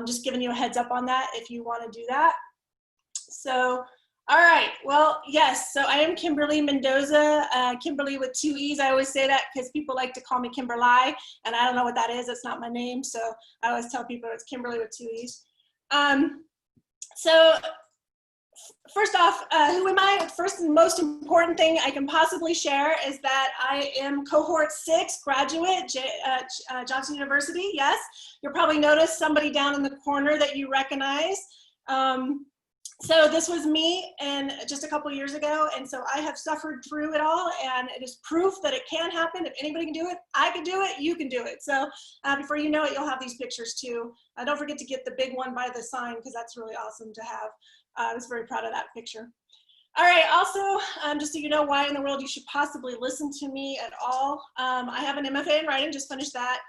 Just giving you a heads up on that if you want to do that. So, all right, well, yes, so I am Kimberlee Mendoza, Kimberlee with 2 E's. I always say that because people like to call me Kimberlee, and I don't know what that is. It's not my name, so I always tell people it's Kimberlee with 2 E's. So first off, who am I? First and most important thing I can possibly share is that I am cohort 6 graduate at Johnson University. Yes, you'll probably notice somebody down in the corner that you recognize. So this was me and just a couple years ago, and so I have suffered through it all, and it is proof that it can happen. If anybody can do it, I can do it, you can do it. So before you know it, you'll have these pictures too. Don't forget to get the big one by the sign, because that's really awesome to have. I was very proud of that picture. All right, also, just so you know why in the world you should possibly listen to me at all, I have an MFA in writing, just finished that.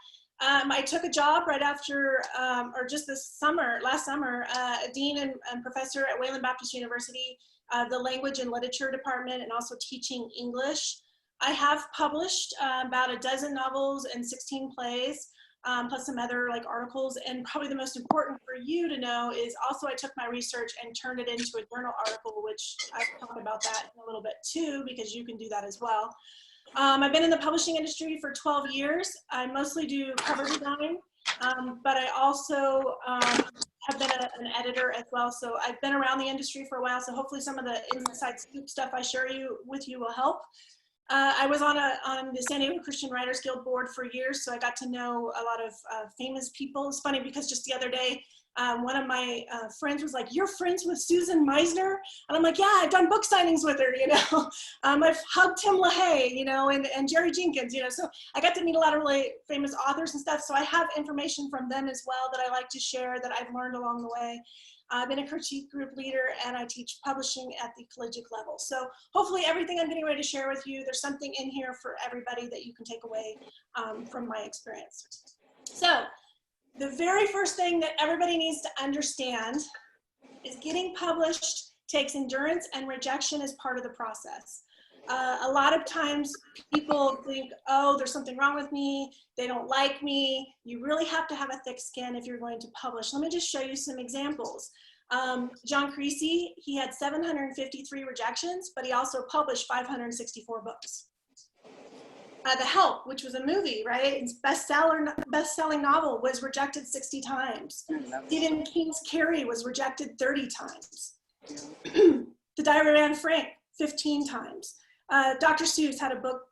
I took a job right after, or just this summer, last summer, a dean and professor at Wayland Baptist University, the language and literature department, and also teaching English. I have published about a dozen novels and 16 plays, plus some other like articles. And probably the most important for you to know is also I took my research and turned it into a journal article, which I'll talk about that in a little bit too, because you can do that as well. I've been in the publishing industry for 12 years. I mostly do cover design, but I also have been an editor as well. So I've been around the industry for a while. So hopefully some of the inside scoop stuff I share with you will help. I was on the San Diego Christian Writers Guild board for years, so I got to know a lot of famous people. It's funny because just the other day, one of my friends was like, "You're friends with Susan Meisner?" And I'm like, "Yeah, I've done book signings with her, you know." I've hugged Tim LaHaye, you know, and Jerry Jenkins, you know. So I got to meet a lot of really famous authors and stuff. So I have information from them as well that I like to share that I've learned along the way. I've been a critique group leader, and I teach publishing at the collegiate level. So hopefully everything I'm getting ready to share with you, there's something in here for everybody that you can take away from my experience. So the very first thing that everybody needs to understand is getting published takes endurance, and rejection is part of the process. A lot of times people think, oh, there's something wrong with me, they don't like me. You really have to have a thick skin if you're going to publish. Let me just show you some examples. John Creasy, he had 753 rejections, but he also published 564 books. The Help, which was a movie, right? It's best-selling novel, was rejected 60 times. Stephen King's Carrie was rejected 30 times. The Diary of Anne Frank, 15 times. Dr. Seuss had a book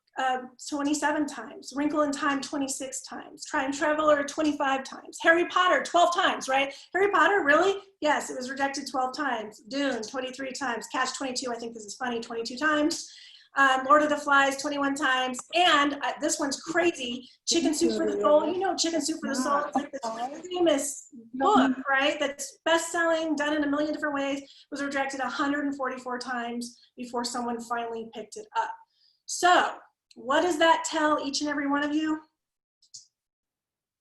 27 times. Wrinkle in Time, 26 times. Time Traveler, 25 times. Harry Potter, 12 times, right? Harry Potter, really? Yes, it was rejected 12 times. Dune, 23 times. Catch 22, I think this is funny, 22 times. Lord of the Flies, 21 times. And this one's crazy, Chicken Soup for the Soul. You know Chicken Soup for the Soul. It's like this famous book, right? That's best-selling, done in a million different ways, was rejected 144 times before someone finally picked it up. So what does that tell each and every one of you?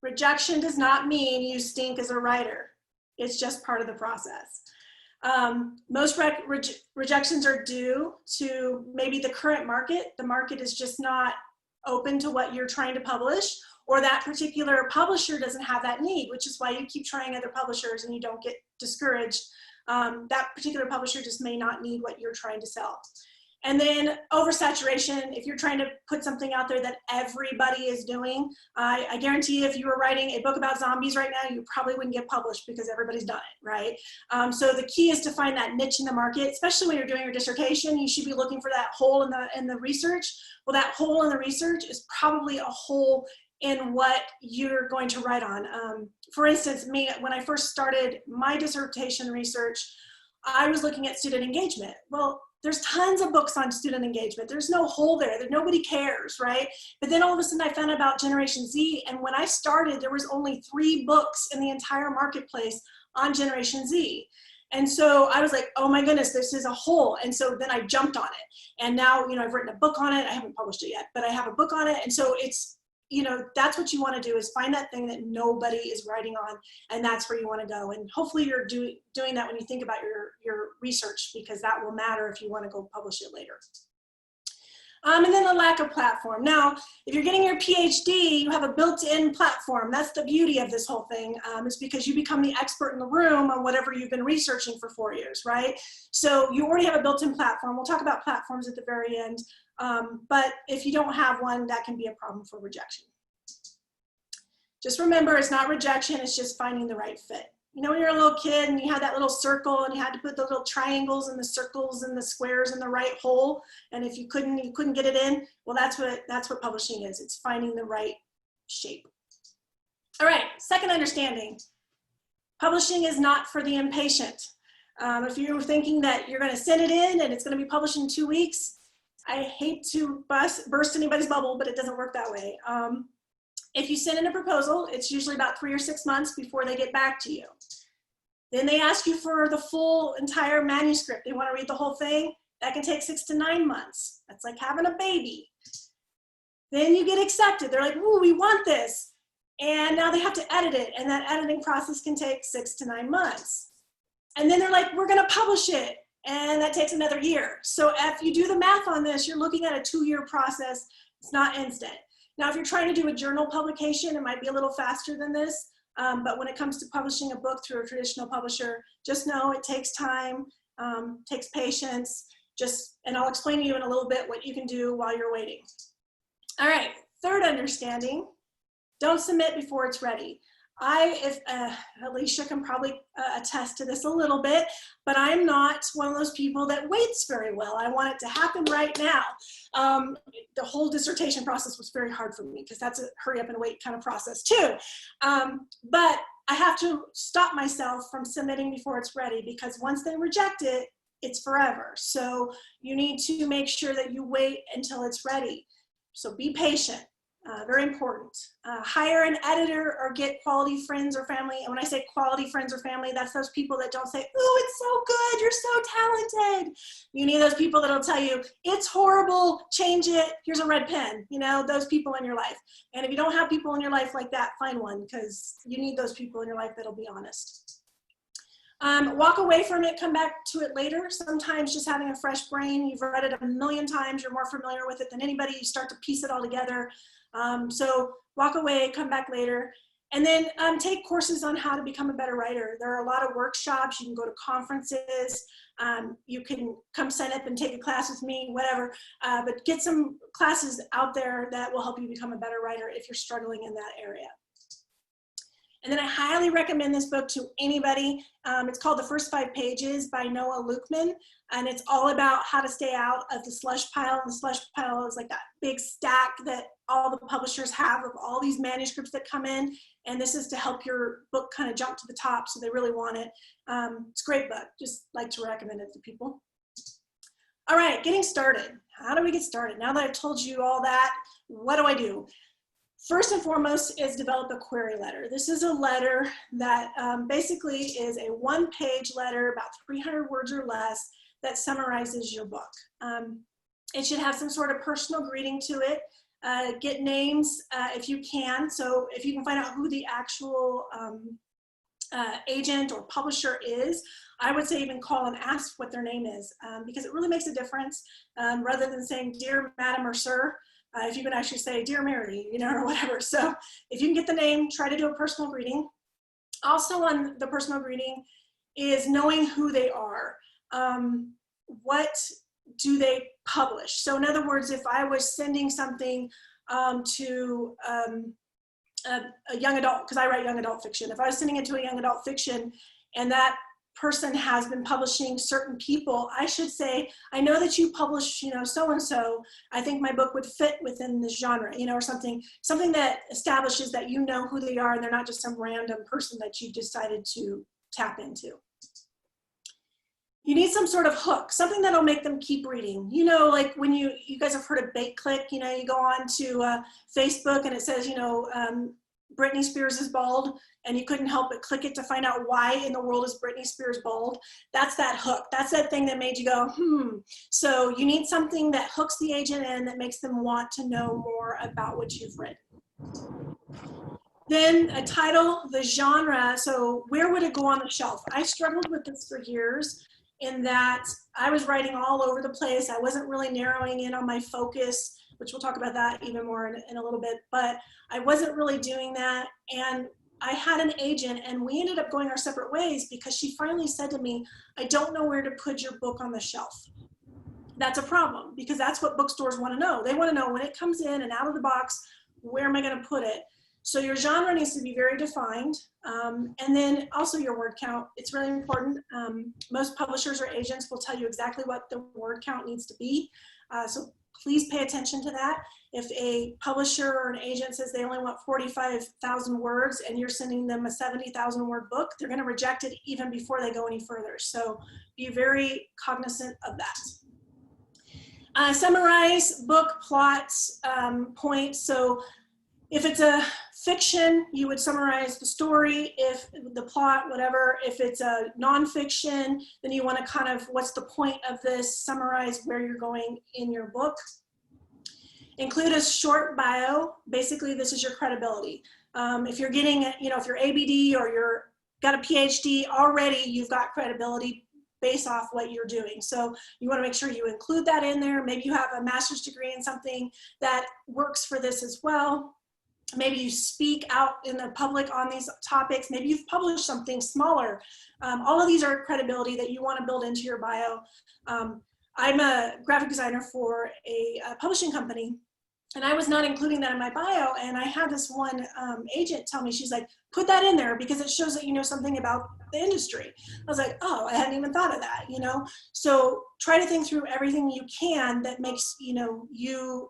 Rejection does not mean you stink as a writer. It's just part of the process. Most rejections are due to maybe the current market. The market is just not open to what you're trying to publish, or that particular publisher doesn't have that need, which is why you keep trying other publishers and you don't get discouraged. That particular publisher just may not need what you're trying to sell. And then oversaturation, if you're trying to put something out there that everybody is doing, I guarantee if you were writing a book about zombies right now, you probably wouldn't get published because everybody's done it, right? So the key is to find that niche in the market, especially when you're doing your dissertation. You should be looking for that hole in the research. Well, that hole in the research is probably a hole in what you're going to write on. For instance, me, when I first started my dissertation research, I was looking at student engagement. Well, there's tons of books on student engagement. There's no hole there. Nobody cares, right? But then all of a sudden I found out about Generation Z, and when I started, there was only 3 books in the entire marketplace on Generation Z. And so I was like, oh my goodness, this is a hole. And so then I jumped on it. And now, you know, I've written a book on it. I haven't published it yet, but I have a book on it. And so it's, you know, that's what you want to do, is find that thing that nobody is writing on, and that's where you want to go. And hopefully you're doing that when you think about your research, because that will matter if you want to go publish it later. And then a lack of platform. Now, if you're getting your PhD, you have a built-in platform. That's the beauty of this whole thing, is because you become the expert in the room on whatever you've been researching for 4 years, right? So you already have a built-in platform. We'll talk about platforms at the very end. But if you don't have one, that can be a problem for rejection. Just remember, it's not rejection, it's just finding the right fit. You know, when you're a little kid and you had that little circle and you had to put the little triangles and the circles and the squares in the right hole, and if you couldn't get it in, well, that's what publishing is. It's finding the right shape. All right, second understanding. Publishing is not for the impatient. If you're thinking that you're going to send it in and it's going to be published in 2 weeks, I hate to burst anybody's bubble, but it doesn't work that way. If you send in a proposal, it's usually about 3 or 6 months before they get back to you. Then they ask you for the full entire manuscript. They want to read the whole thing. That can take 6 to 9 months. That's like having a baby. Then you get accepted. They're like, ooh, we want this. And now they have to edit it. And that editing process can take 6 to 9 months. And then they're like, we're going to publish it. And that takes another year. So if you do the math on this, you're looking at a 2-year process. It's not instant. Now, if you're trying to do a journal publication, it might be a little faster than this. But when it comes to publishing a book through a traditional publisher, just know it takes time, takes patience. And I'll explain to you in a little bit what you can do while you're waiting. All right, third understanding, don't submit before it's ready. Alicia can probably attest to this a little bit, but I'm not one of those people that waits very well. I want it to happen right now. The whole dissertation process was very hard for me because that's a hurry up and wait kind of process too. But I have to stop myself from submitting before it's ready, because once they reject it, it's forever. So you need to make sure that you wait until it's ready. So be patient. Very important. Hire an editor or get quality friends or family. And when I say quality friends or family, that's those people that don't say, "Ooh, it's so good, you're so talented." You need those people that'll tell you, "It's horrible, change it, here's a red pen." You know, those people in your life. And if you don't have people in your life like that, find one, because you need those people in your life that'll be honest. Walk away from it, come back to it later. Sometimes just having a fresh brain, you've read it a million times, you're more familiar with it than anybody, you start to piece it all together. So walk away, come back later, and then take courses on how to become a better writer. There are a lot of workshops. You can go to conferences. You can come sign up and take a class with me, whatever. But get some classes out there that will help you become a better writer if you're struggling in that area. And then I highly recommend this book to anybody. It's called The First 5 Pages by Noah Lukeman. And it's all about how to stay out of the slush pile. And the slush pile is like that big stack that all the publishers have of all these manuscripts that come in. And this is to help your book kind of jump to the top, so they really want it. It's a great book. Just like to recommend it to people. All right, getting started. How do we get started? Now that I've told you all that, what do I do? First and foremost is develop a query letter. This is a letter that basically is a 1-page letter, about 300 words or less, that summarizes your book. It should have some sort of personal greeting to it. Get names if you can. So if you can find out who the actual agent or publisher is, I would say even call and ask what their name is, because it really makes a difference, rather than saying, "Dear Madam" or "Sir." If you can actually say, "Dear Mary," you know, or whatever. So if you can get the name, try to do a personal greeting. Also on the personal greeting is knowing who they are. What do they publish? So in other words, if I was sending something to a young adult, because I write young adult fiction, if I was sending it to a young adult fiction and that person has been publishing certain people, I should say, "I know that you publish, you know, so-and-so. I think my book would fit within this genre," you know, or something that establishes that you know who they are and they're not just some random person that you decided to tap into. You need some sort of hook, something that'll make them keep reading. You know, like when you guys have heard of bait click, you know, you go on to Facebook and it says, you know, Britney Spears is bald, and you couldn't help but click it to find out why in the world is Britney Spears bald. That's that hook. That's that thing that made you go, So you need something that hooks the agent in, that makes them want to know more about what you've written. Then a title, the genre. So where would it go on the shelf? I struggled with this for years. in that I was writing all over the place. I wasn't really narrowing in on my focus, which we'll talk about that even more in a little bit, but I wasn't really doing that. And I had an agent and we ended up going our separate ways because she finally said to me, I don't know where to put your book on the shelf. That's a problem because that's what bookstores want to know. They want to know when it comes in and out of the box, where am I going to put it? So your genre needs to be very defined. And then also your word count. It's really important. Most publishers or agents will tell you exactly what the word count needs to be. So please pay attention to that. If a publisher or an agent says they only want 45,000 words and you're sending them a 70,000 word book, they're going to reject it even before they go any further. So be very cognizant of that. Summarize book plots, points. So if it's a fiction, you would summarize the story, if the plot, whatever. If it's a nonfiction, then you want to kind of, what's the point of this? Summarize where you're going in your book. Include a short bio. Basically, this is your credibility. If you're getting, if you're ABD or you're got a PhD already, you've got credibility based off what you're doing. So you want to make sure you include that in there. Maybe you have a master's degree in something that works for this as well. Maybe you speak out in the public on these topics. Maybe you've published something smaller. All of these are credibility that you want to build into your bio. I'm a graphic designer for a publishing company, and I was not including that in my bio. And I had this one agent tell me, she's like, put that in there because it shows that you know something about the industry. I was like, oh, I hadn't even thought of that, So try to think through everything you can that makes, you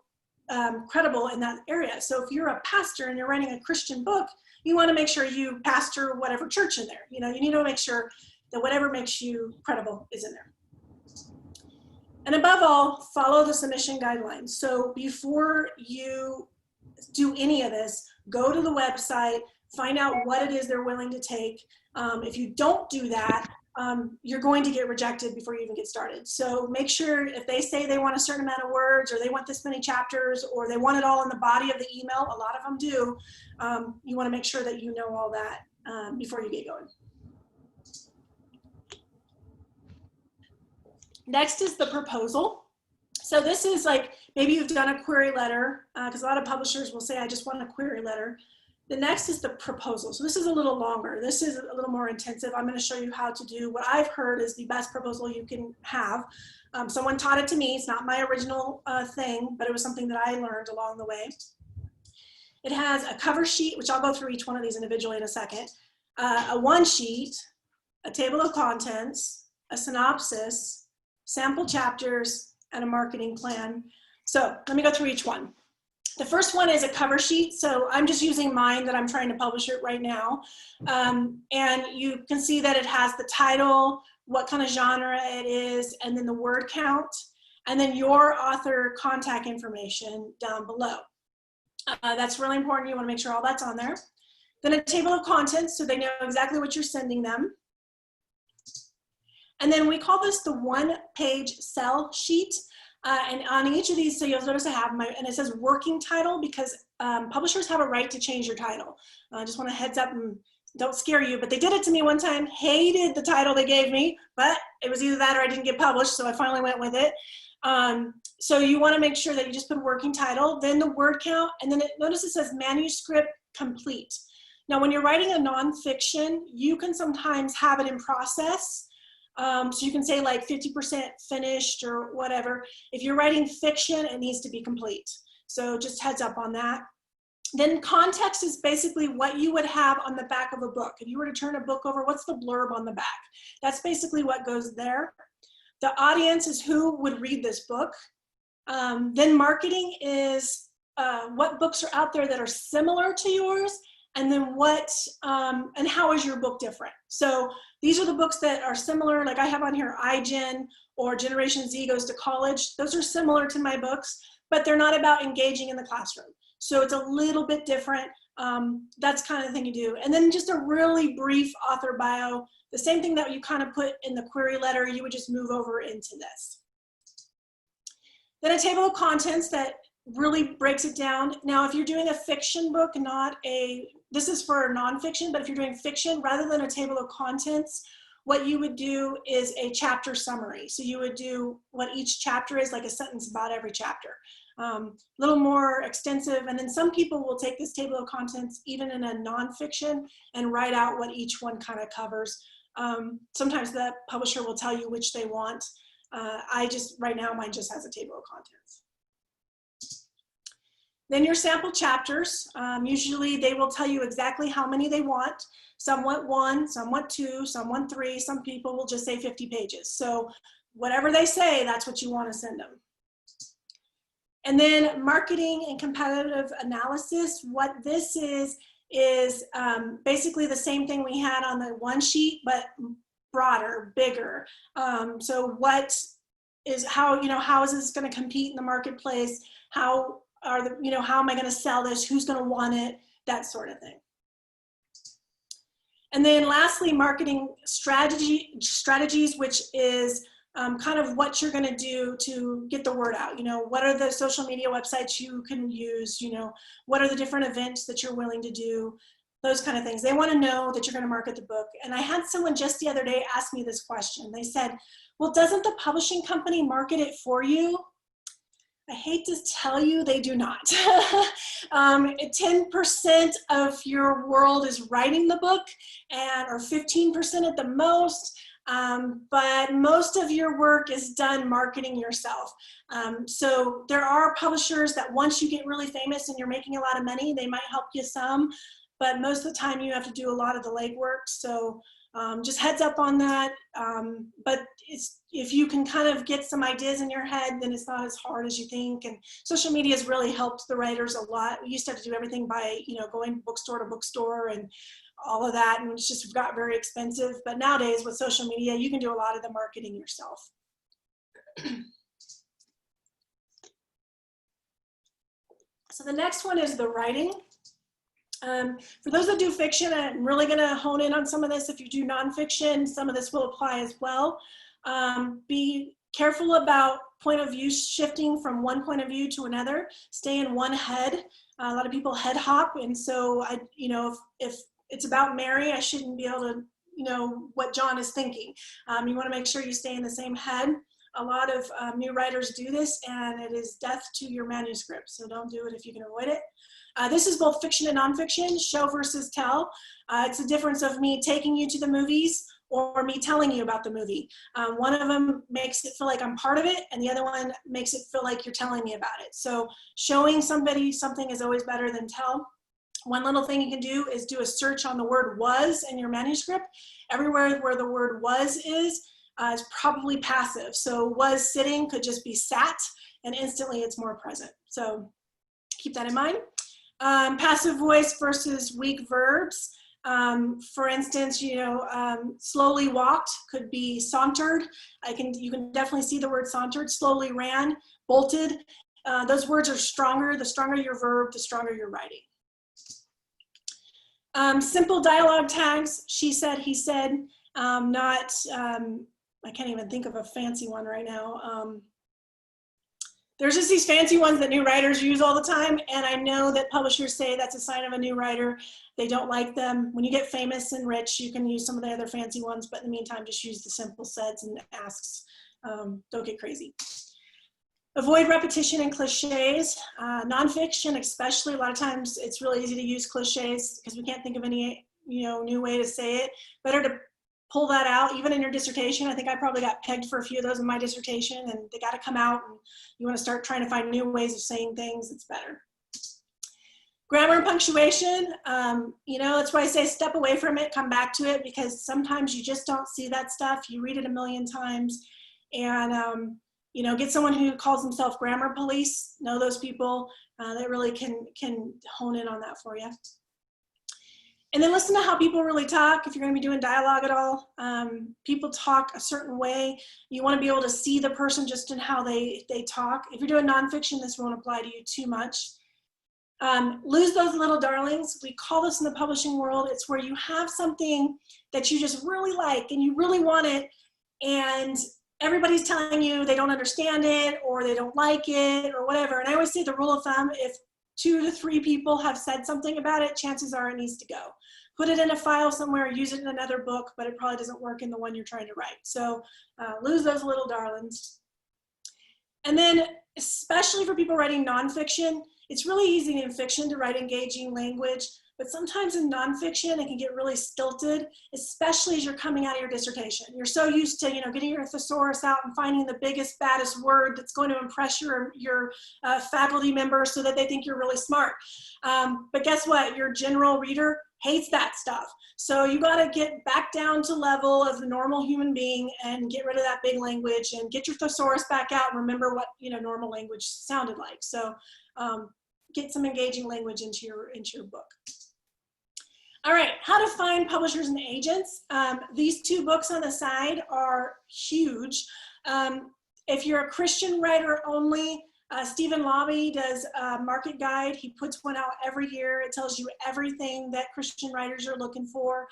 credible in that area. So if you're a pastor and you're writing a Christian book, you want to make sure you pastor whatever church in there. You need to make sure that whatever makes you credible is in there. And above all, follow the submission guidelines. So before you do any of this, go to the website, find out what it is they're willing to take. If you don't do that, you're going to get rejected before you even get started. So make sure if they say they want a certain amount of words or they want this many chapters or they want it all in the body of the email, a lot of them do, you want to make sure that you know all that before you get going. Next is the proposal. So this is like, maybe you've done a query letter, because a lot of publishers will say, I just want a query letter. The next is the proposal. So this is a little longer. This is a little more intensive. I'm going to show you how to do what I've heard is the best proposal you can have. Someone taught it to me. It's not my original thing, but it was something that I learned along the way. It has a cover sheet, which I'll go through each one of these individually in a second, a one sheet, a table of contents, a synopsis, sample chapters, and a marketing plan. So let me go through each one. The first one is a cover sheet. So I'm just using mine that I'm trying to publish it right now. And you can see that it has the title, what kind of genre it is, and then the word count, and then your author contact information down below. That's really important. You want to make sure all that's on there. Then a table of contents so they know exactly what you're sending them. And then we call this the one-page sell sheet. And on each of these, so you'll notice I have and it says working title because publishers have a right to change your title. I just want to heads up and don't scare you, but they did it to me one time, hated the title they gave me, but it was either that or I didn't get published, so I finally went with it. So you want to make sure that you just put a working title, then the word count, and then notice it says manuscript complete. Now, when you're writing a nonfiction, you can sometimes have it in process. So you can say like 50% finished or whatever. If you're writing fiction, it needs to be complete. So just heads up on that. Then context is basically what you would have on the back of a book. If you were to turn a book over, what's the blurb on the back? That's basically what goes there. The audience is who would read this book. Then marketing is what books are out there that are similar to yours, and then what, and how is your book different? So these are the books that are similar, like I have on here, iGen or Generation Z Goes to College. Those are similar to my books, but they're not about engaging in the classroom. So it's a little bit different. That's kind of the thing you do. And then just a really brief author bio, the same thing that you kind of put in the query letter, you would just move over into this. Then a table of contents that really breaks it down. Now, if you're doing a fiction book, this is for nonfiction, but if you're doing fiction, rather than a table of contents, what you would do is a chapter summary. So you would do what each chapter is, like a sentence about every chapter. A little more extensive, and then some people will take this table of contents even in a nonfiction and write out what each one kind of covers. Sometimes the publisher will tell you which they want. Right now mine just has a table of contents. Then your sample chapters, usually they will tell you exactly how many they want. Some want 1, some want 2, some want 3, some people will just say 50 pages. So whatever they say, that's what you want to send them. And then marketing and competitive analysis. What this is basically the same thing we had on the one sheet, but broader, bigger. So how is this going to compete in the marketplace? How am I going to sell this? Who's going to want it? That sort of thing. And then lastly, marketing strategies, which is kind of what you're going to do to get the word out. What are the social media websites you can use? What are the different events that you're willing to do? Those kind of things. They want to know that you're going to market the book. And I had someone just the other day ask me this question. They said, well, doesn't the publishing company market it for you? I hate to tell you, they do not. 10% of your world is writing the book, or 15% at the most. But most of your work is done marketing yourself. So there are publishers that once you get really famous and you're making a lot of money, they might help you some, but most of the time you have to do a lot of the legwork. So just heads up on that. But if you can kind of get some ideas in your head, then it's not as hard as you think. And social media has really helped the writers a lot. We used to have to do everything by, going bookstore to bookstore and all of that, and it's just got very expensive. But nowadays with social media, you can do a lot of the marketing yourself. So the next one is the writing. For those that do fiction, I'm really going to hone in on some of this. If you do nonfiction, some of this will apply as well. Be careful about point of view shifting from one point of view to another. Stay in one head. A lot of people head hop, and so if it's about Mary, I shouldn't be able to what John is thinking. You want to make sure you stay in the same head. A lot of new writers do this, and it is death to your manuscript, so don't do it if you can avoid it. This is both fiction and nonfiction, show versus tell. It's a difference of me taking you to the movies or me telling you about the movie. One of them makes it feel like I'm part of it, and the other one makes it feel like you're telling me about it. So showing somebody something is always better than tell. One little thing you can do is do a search on the word was in your manuscript. Everywhere where the word was is probably passive. So was sitting could just be sat, and instantly it's more present. So keep that in mind. Passive voice versus weak verbs. For instance, slowly walked could be sauntered. You can definitely see the word sauntered. Slowly ran, bolted. Those words are stronger. The stronger your verb, the stronger your writing. Simple dialogue tags. She said, he said. I can't even think of a fancy one right now. There's just these fancy ones that new writers use all the time, and I know that publishers say that's a sign of a new writer. They don't like them. When you get famous and rich, you can use some of the other fancy ones, but in the meantime, just use the simple saids and asks. Don't get crazy. Avoid repetition and cliches. Nonfiction, especially, a lot of times it's really easy to use cliches because we can't think of any new way to say it. Better to pull that out, even in your dissertation. I think I probably got pegged for a few of those in my dissertation, and they got to come out, and you want to start trying to find new ways of saying things. It's better. Grammar and punctuation, that's why I say step away from it, come back to it, because sometimes you just don't see that stuff. You read it a million times, and get someone who calls himself grammar police. Know those people that really can hone in on that for you. And then listen to how people really talk. If you're going to be doing dialogue at all, people talk a certain way. You want to be able to see the person just in how they talk. If you're doing nonfiction, this won't apply to you too much. Lose those little darlings. We call this in the publishing world. It's where you have something that you just really like and you really want it, and everybody's telling you they don't understand it or they don't like it or whatever. And I always say the rule of thumb, if 2 to 3 people have said something about it, chances are it needs to go. put it in a file somewhere, use it in another book, but it probably doesn't work in the one you're trying to write. So lose those little darlings. And then, especially for people writing nonfiction, it's really easy in fiction to write engaging language, but sometimes in nonfiction, it can get really stilted, especially as you're coming out of your dissertation. You're so used to, getting your thesaurus out and finding the biggest, baddest word that's going to impress your faculty members so that they think you're really smart. But guess what? Your general reader hates that stuff. So you got to get back down to level as a normal human being and get rid of that big language and get your thesaurus back out and remember what normal language sounded like. So get some engaging language into your book. All right, how to find publishers and agents. These two books on the side are huge. If you're a Christian writer only, Stephen Lobby does a market guide. He puts one out every year. It tells you everything that Christian writers are looking for.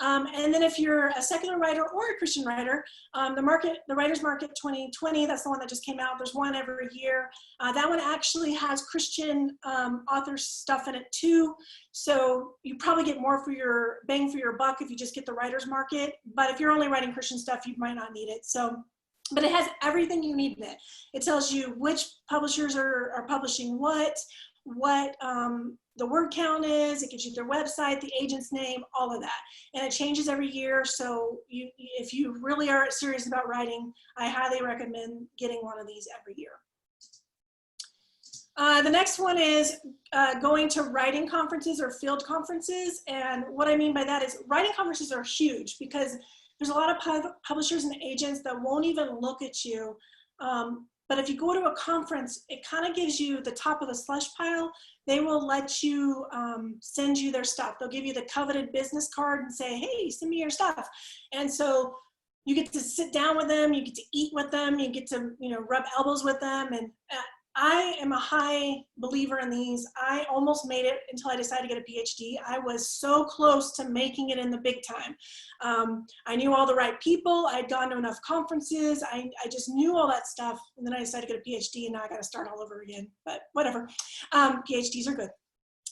And then if you're a secular writer or a Christian writer, the Writers Market 2020, that's the one that just came out. There's one every year. That one actually has Christian author stuff in it too. So you probably get more for your bang for your buck if you just get the Writers Market. But if you're only writing Christian stuff, you might not need it. But it has everything you need in it. It tells you which publishers are publishing what the word count is. It gives you their website, the agent's name, all of that. And it changes every year. So if you really are serious about writing, I highly recommend getting one of these every year. The next one is going to writing conferences or field conferences. And what I mean by that is writing conferences are huge because there's a lot of publishers and agents that won't even look at you. But if you go to a conference, it kind of gives you the top of the slush pile. They will let you send you their stuff. They'll give you the coveted business card and say, hey, send me your stuff. And so you get to sit down with them, you get to eat with them, you get to rub elbows with them. And I am a high believer in these. I almost made it until I decided to get a PhD. I was so close to making it in the big time. I knew all the right people. I'd gone to enough conferences. I just knew all that stuff. And then I decided to get a PhD and now I got to start all over again, but whatever. PhDs are good.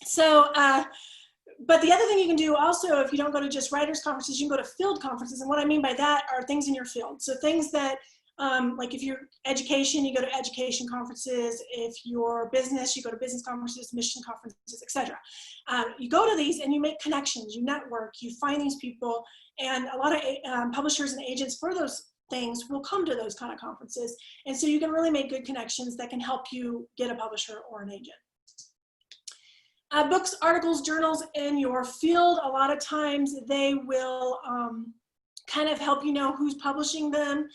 So, but the other thing you can do also, if you don't go to just writers conferences, you can go to field conferences. And what I mean by that are things in your field. So things that, like if you're education, you go to education conferences. If you're business, you go to business conferences, mission conferences, etc. You go to these and you make connections, you network, you find these people, and a lot of publishers and agents for those things will come to those kind of conferences. And so you can really make good connections that can help you get a publisher or an agent. Books, articles, journals in your field, a lot of times they will kind of help you know who's publishing them.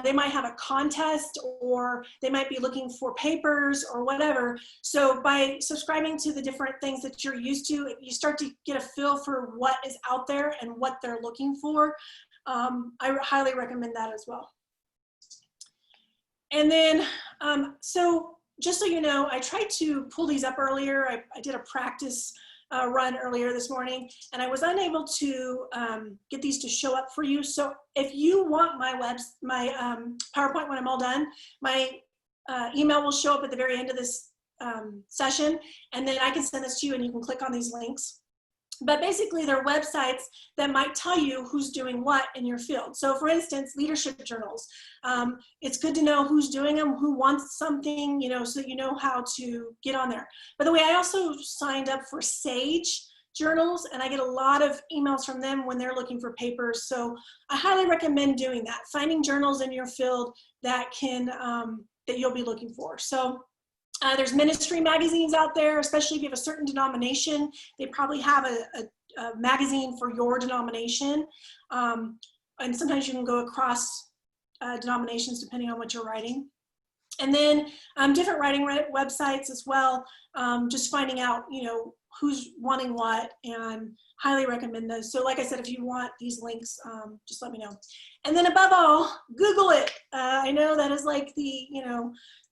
They might have a contest or they might be looking for papers or whatever. So by subscribing to the different things that you're used to, you start to get a feel for what is out there and what they're looking for. I highly recommend that as well. And then, so just so you know, I tried to pull these up earlier. I did a practice run earlier this morning, and I was unable to get these to show up for you. So if you want my PowerPoint when I'm all done, my email will show up at the very end of this session, and then I can send this to you and you can click on these links. But basically they're websites that might tell you who's doing what in your field. So for instance, leadership journals. It's good to know who's doing them, who wants something, so that you know how to get on there. By the way, I also signed up for Sage journals, and I get a lot of emails from them when they're looking for papers. So I highly recommend doing that, finding journals in your field that can, that you'll be looking for. So there's ministry magazines out there, especially if you have a certain denomination. They probably have a magazine for your denomination. And sometimes you can go across denominations depending on what you're writing. And then different writing websites as well, just finding out, who's wanting what, and highly recommend those. So like I said, if you want these links, just let me know. And then above all, Google it. I know that is like the,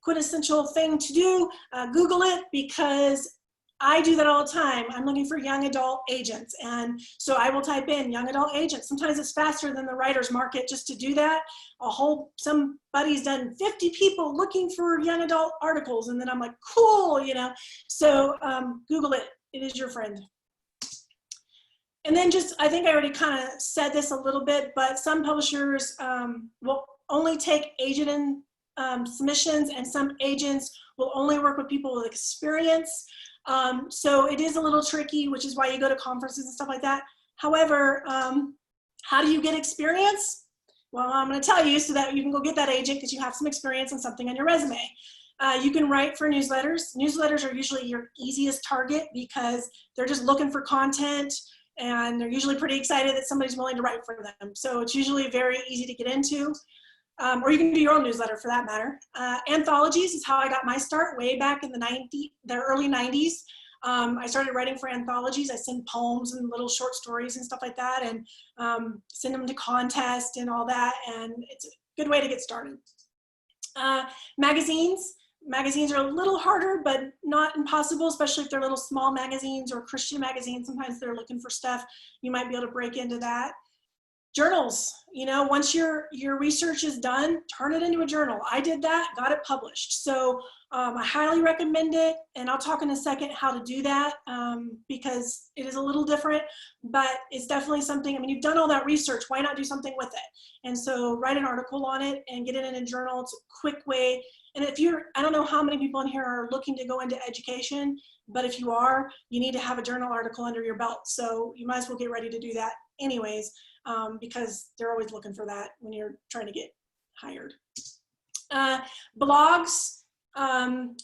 quintessential thing to do. Google it, because I do that all the time. I'm looking for young adult agents. And so I will type in young adult agents. Sometimes it's faster than the writer's market just to do that. Somebody's done 50 people looking for young adult articles. And then I'm like, cool, So Google it. It is your friend. And then just, I think I already kind of said this a little bit, but some publishers will only take agent submissions, and some agents will only work with people with experience. So it is a little tricky, which is why you go to conferences and stuff like that. However, how do you get experience? Well, I'm going to tell you so that you can go get that agent because you have some experience and something on your resume. You can write for newsletters. Newsletters are usually your easiest target because they're just looking for content, and they're usually pretty excited that somebody's willing to write for them. So it's usually very easy to get into. Or you can do your own newsletter for that matter. Anthologies is how I got my start way back in the early 90s. I started writing for anthologies. I send poems and little short stories and stuff like that, and send them to contests and all that, and it's a good way to get started. Magazines. Magazines are a little harder, but not impossible, especially if they're little small magazines or Christian magazines. Sometimes they're looking for stuff. You might be able to break into that. Journals, you know, once your research is done, turn it into a journal. I did that, got it published. So I highly recommend it, and I'll talk in a second how to do that because it is a little different, but it's definitely something. I mean, you've done all that research, why not do something with it? And so write an article on it and get it in a journal. It's a quick way. And if you're, I don't know how many people in here are looking to go into education, but if you are, you need to have a journal article under your belt. So you might as well get ready to do that anyways. Because they're always looking for that when you're trying to get hired. Blogs,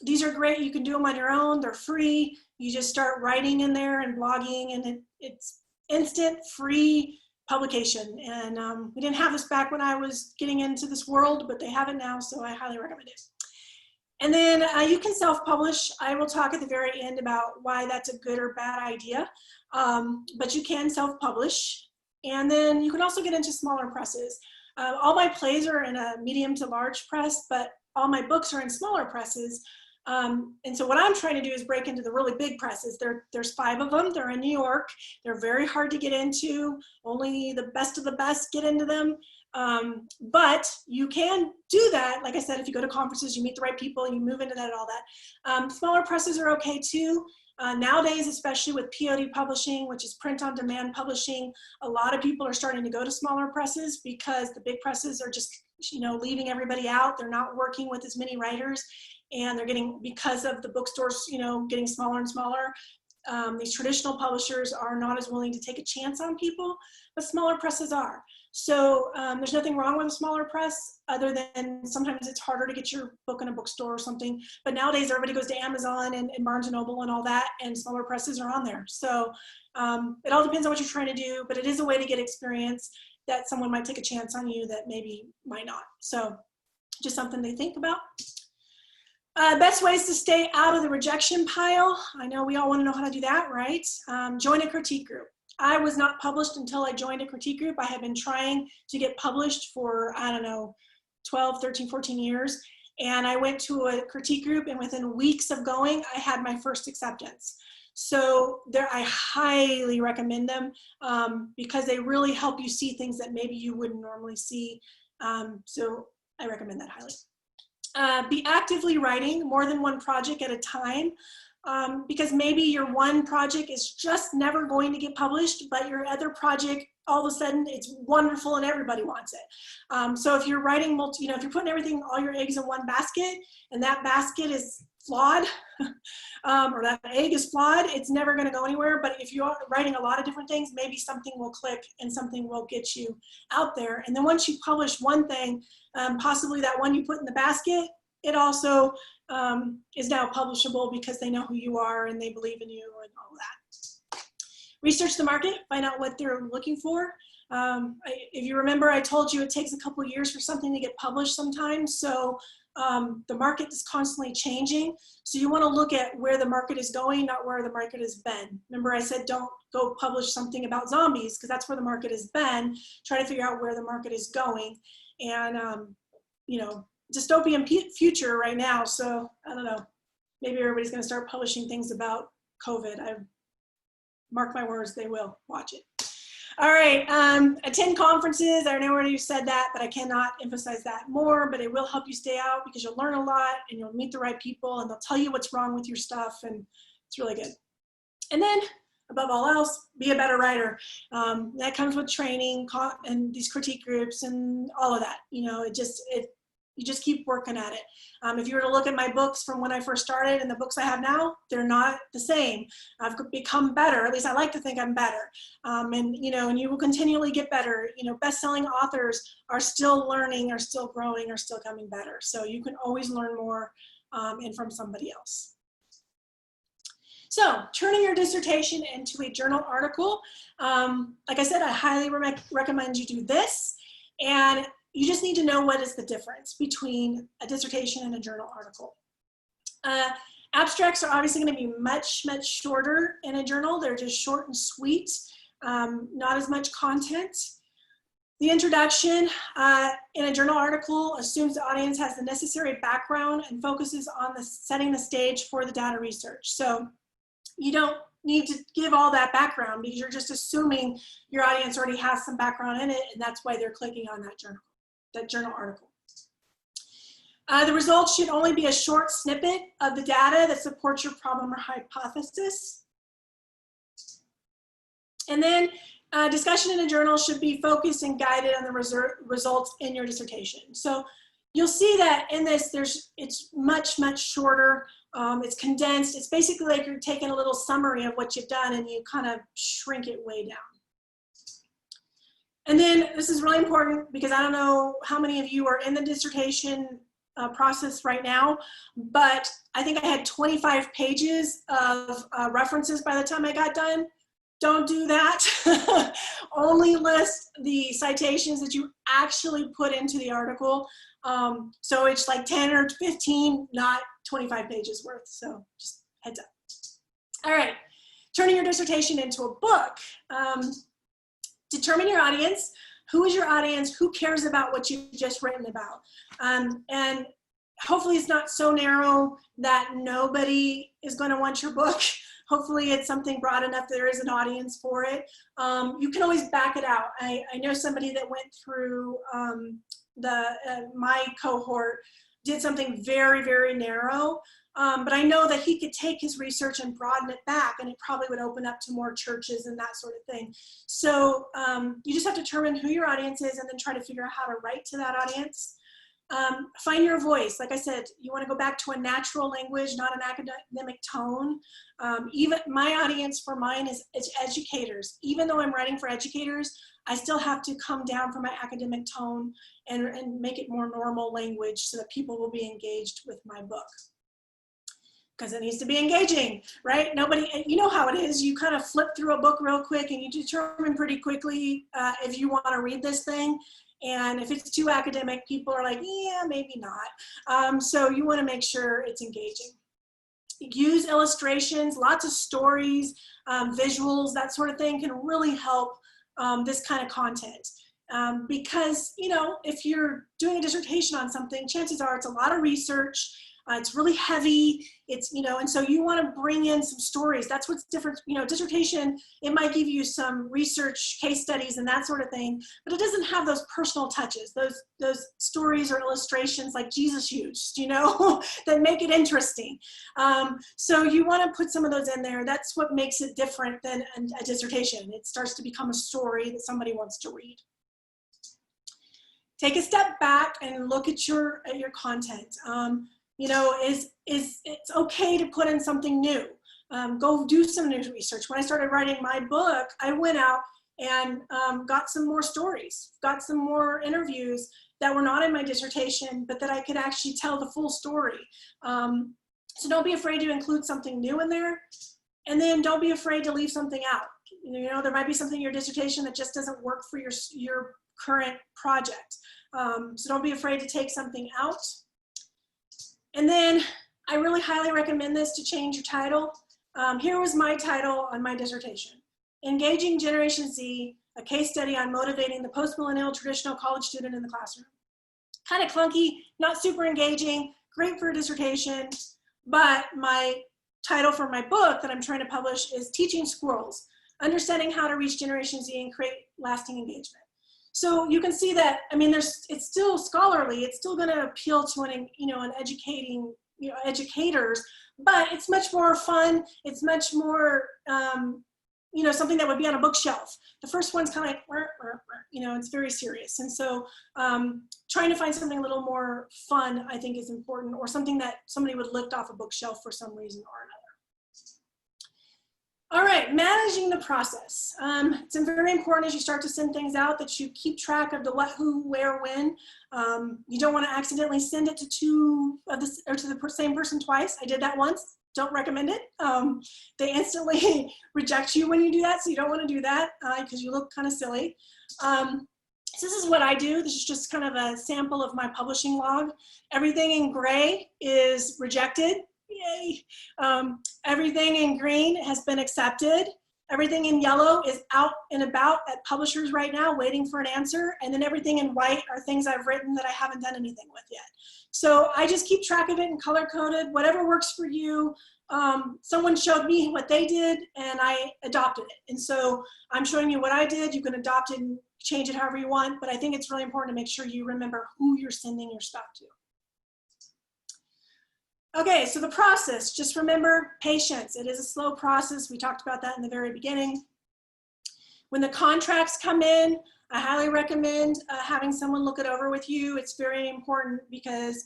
these are great. You can do them on your own. They're free. You just start writing in there and blogging, and it's instant, free publication. And we didn't have this back when I was getting into this world, but they have it now, so I highly recommend it. And then you can self-publish. I will talk at the very end about why that's a good or bad idea, but you can self-publish. And then you can also get into smaller presses. All my plays are in a medium to large press, but all my books are in smaller presses. And so what I'm trying to do is break into the really big presses. There's 5 of them. They're in New York. They're very hard to get into. Only the best of the best get into them. But you can do that. Like I said, if you go to conferences, you meet the right people, you move into that and all that. Smaller presses are okay too. Nowadays, especially with POD publishing, which is print on demand publishing, a lot of people are starting to go to smaller presses because the big presses are just, you know, leaving everybody out. They're not working with as many writers, and they're getting, because of the bookstores, you know, getting smaller and smaller. These traditional publishers are not as willing to take a chance on people, but smaller presses are. So there's nothing wrong with a smaller press other than sometimes it's harder to get your book in a bookstore or something. But nowadays everybody goes to Amazon and Barnes & Noble and all that, and smaller presses are on there. So it all depends on what you're trying to do, but it is a way to get experience that someone might take a chance on you that maybe might not. So just something to think about. Best ways to stay out of the rejection pile. I know we all want to know how to do that, right? Join a critique group. I was not published until I joined a critique group. I had been trying to get published for, I don't know, 12, 13, 14 years. And I went to a critique group, and within weeks of going, I had my first acceptance. So I highly recommend them because they really help you see things that maybe you wouldn't normally see. So I recommend that highly. Be actively writing more than one project at a time. Because maybe your one project is just never going to get published, but your other project, all of a sudden, it's wonderful and everybody wants it. So if you're writing if you're putting everything, all your eggs in one basket, and that basket is flawed, or that egg is flawed, it's never going to go anywhere. But if you're writing a lot of different things, maybe something will click and something will get you out there. And then once you publish one thing, possibly that one you put in the basket, it also is now publishable because they know who you are and they believe in you and all that. Research the market, find out what they're looking for. If you remember, I told you it takes a couple of years for something to get published sometimes. So the market is constantly changing. So you want to look at where the market is going, not where the market has been. Remember I said don't go publish something about zombies because that's where the market has been. Try to figure out where the market is going. And, you know, dystopian future right now, so I don't know, maybe everybody's going to start publishing things about COVID. I mark my words, they will. Watch it. All right, attend conferences. I know already said that, but I cannot emphasize that more, but it will help you stay out because you'll learn a lot and you'll meet the right people and they'll tell you what's wrong with your stuff, and it's really good. And then above all else, be a better writer. That comes with training and these critique groups and all of that. You know, you just keep working at it. If you were to look at my books from when I first started and the books I have now, they're not the same. I've become better. At least I like to think I'm better. And you will continually get better. You know, best-selling authors are still learning, are still growing, are still coming better. So you can always learn more and from somebody else. So turning your dissertation into a journal article, like I said, I highly recommend you do this. And you just need to know what is the difference between a dissertation and a journal article. Abstracts are obviously going to be much, much shorter in a journal. They're just short and sweet, not as much content. The introduction in a journal article assumes the audience has the necessary background and focuses on setting the stage for the data research. So you don't need to give all that background because you're just assuming your audience already has some background in it, and that's why they're clicking on that journal article. The results should only be a short snippet of the data that supports your problem or hypothesis. And then discussion in a journal should be focused and guided on the results in your dissertation. So you'll see that in this, it's much, much shorter. It's condensed. It's basically like you're taking a little summary of what you've done and you kind of shrink it way down. And then this is really important because I don't know how many of you are in the dissertation process right now, but I think I had 25 pages of references by the time I got done. Don't do that. Only list the citations that you actually put into the article. So it's like 10 or 15, not 25 pages worth. So just heads up. All right, turning your dissertation into a book. Determine your audience. Who is your audience? Who cares about what you've just written about? And hopefully it's not so narrow that nobody is going to want your book. Hopefully it's something broad enough that there is an audience for it. You can always back it out. I know somebody that went through my cohort did something very, very narrow, but I know that he could take his research and broaden it back, and it probably would open up to more churches and that sort of thing. So you just have to determine who your audience is and then try to figure out how to write to that audience. Find your voice. Like I said, you want to go back to a natural language, not an academic tone. Even my audience for mine is educators. Even though I'm writing for educators, I still have to come down from my academic tone and make it more normal language so that people will be engaged with my book. Because it needs to be engaging, right? You know how it is. You kind of flip through a book real quick and you determine pretty quickly if you want to read this thing. And if it's too academic, people are like, yeah, maybe not. So you want to make sure it's engaging. Use illustrations, lots of stories, visuals, that sort of thing can really help this kind of content. Because, if you're doing a dissertation on something, chances are it's a lot of research. It's really heavy, and so you want to bring in some stories. That's what's different. Dissertation, it might give you some research case studies and that sort of thing, but it doesn't have those personal touches, those stories or illustrations like Jesus used, that make it interesting. So you want to put some of those in there. That's what makes it different than a dissertation. It starts to become a story that somebody wants to read. Take a step back and look at your content. It's okay to put in something new. Go do some new research. When I started writing my book, I went out and got some more stories, got some more interviews that were not in my dissertation, but that I could actually tell the full story. So don't be afraid to include something new in there. And then don't be afraid to leave something out. There might be something in your dissertation that just doesn't work for your current project. So don't be afraid to take something out. And then I really highly recommend this to change your title. Here was my title on my dissertation: Engaging Generation Z, a case study on motivating the post-millennial traditional college student in the classroom. Kind of clunky, not super engaging, great for a dissertation, but my title for my book that I'm trying to publish is Teaching Squirrels, Understanding How to Reach Generation Z and Create Lasting Engagement. So you can see that, it's still scholarly. It's still going to appeal to an educating, educators, but it's much more fun. It's much more you know, something that would be on a bookshelf. The first one's kind of like, you know, it's very serious. And so trying to find something a little more fun, I think, is important, or something that somebody would lift off a bookshelf for some reason or another. All right, managing the process. It's very important as you start to send things out that you keep track of the what, who, where, when. You don't want to accidentally send it to the same person twice. I did that once. Don't recommend it. They instantly reject you when you do that, so you don't want to do that because you look kind of silly. So this is what I do. This is just kind of a sample of my publishing log. Everything in gray is rejected. Yay. Everything in green has been accepted. Everything in yellow is out and about at publishers right now waiting for an answer. And then everything in white are things I've written that I haven't done anything with yet. So I just keep track of it and color coded, whatever works for you. Someone showed me what they did and I adopted it. And so I'm showing you what I did. You can adopt it and change it however you want, but I think it's really important to make sure you remember who you're sending your stuff to. Okay, so the process, just remember patience. It is a slow process. We talked about that in the very beginning. When the contracts come in, I highly recommend having someone look it over with you. It's very important because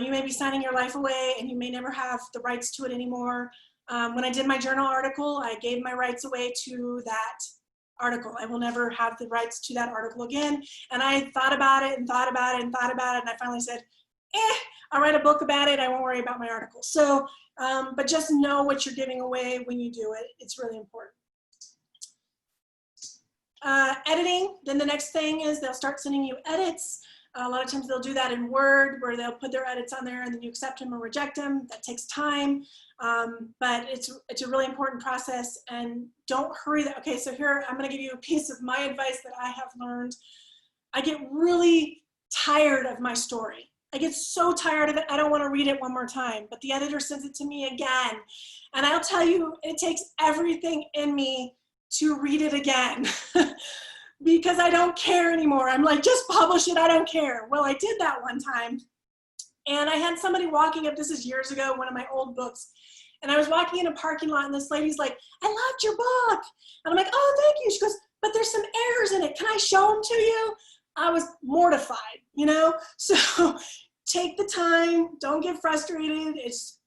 you may be signing your life away and you may never have the rights to it anymore. When I did my journal article, I gave my rights away to that article. I will never have the rights to that article again. And I thought about it and thought about it and thought about it. And I finally said, I'll write a book about it. I won't worry about my article. So, but just know what you're giving away when you do it. It's really important. Editing, then the next thing is they'll start sending you edits. A lot of times they'll do that in Word where they'll put their edits on there and then you accept them or reject them. That takes time, but it's a really important process and don't hurry that. Okay, so here I'm gonna give you a piece of my advice that I have learned. I get really tired of my story. I get so tired of it, I don't want to read it one more time, but the editor sends it to me again. And I'll tell you, it takes everything in me to read it again because I don't care anymore. I'm like, just publish it, I don't care. Well, I did that one time. And I had somebody walking up, this is years ago, one of my old books, and I was walking in a parking lot and this lady's like, I loved your book. And I'm like, oh, thank you. She goes, but there's some errors in it. Can I show them to you? I was mortified, you know? So take the time, don't get frustrated.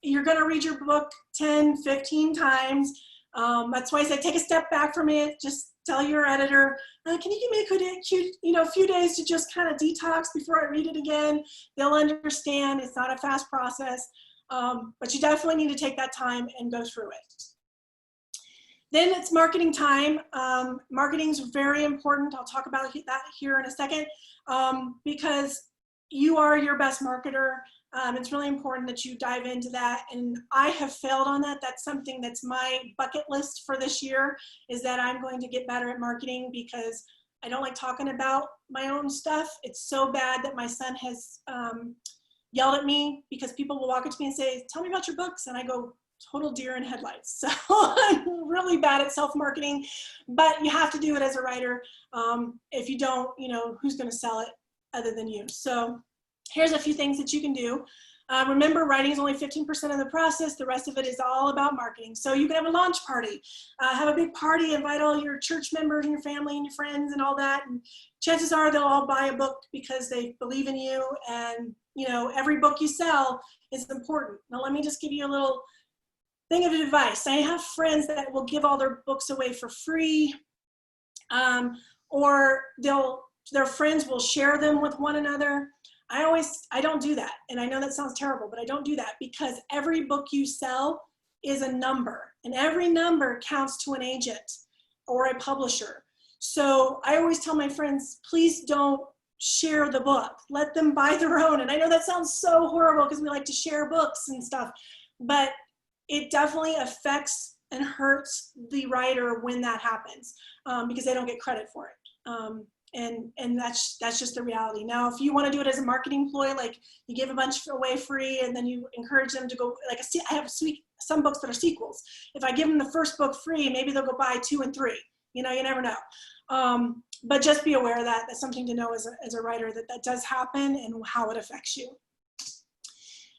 You're gonna read your book 10, 15 times. That's why I said take a step back from it. Just tell your editor, can you give me a few days to just kind of detox before I read it again? They'll understand, it's not a fast process, but you definitely need to take that time and go through it. Then it's marketing time. Marketing is very important. I'll talk about that here in a second because you are your best marketer. It's really important that you dive into that. And I have failed on that. That's something that's my bucket list for this year is that I'm going to get better at marketing because I don't like talking about my own stuff. It's so bad that my son has yelled at me because people will walk up to me and say, tell me about your books. And I go, total deer in headlights. So I'm really bad at self-marketing, but you have to do it as a writer. If you don't, who's going to sell it other than you? So here's a few things that you can do. Remember, writing is only 15% of the process. The rest of it is all about marketing. So you can have a launch party, have a big party, invite all your church members and your family and your friends and all that. And chances are they'll all buy a book because they believe in you. And, every book you sell is important. Now, let me just give you a little thing of advice. I have friends that will give all their books away for free, or their friends will share them with one another. I don't do that. And I know that sounds terrible, but I don't do that because every book you sell is a number and every number counts to an agent or a publisher. So I always tell my friends, please don't share the book. Let them buy their own. And I know that sounds so horrible because we like to share books and stuff, but it definitely affects and hurts the writer when that happens because they don't get credit for it. And that's just the reality. Now, if you want to do it as a marketing ploy, like you give a bunch away free and then you encourage them to go, like I have some books that are sequels. If I give them the first book free, maybe they'll go buy 2 and 3. You never know. But just be aware of that. That's something to know as a writer that does happen and how it affects you.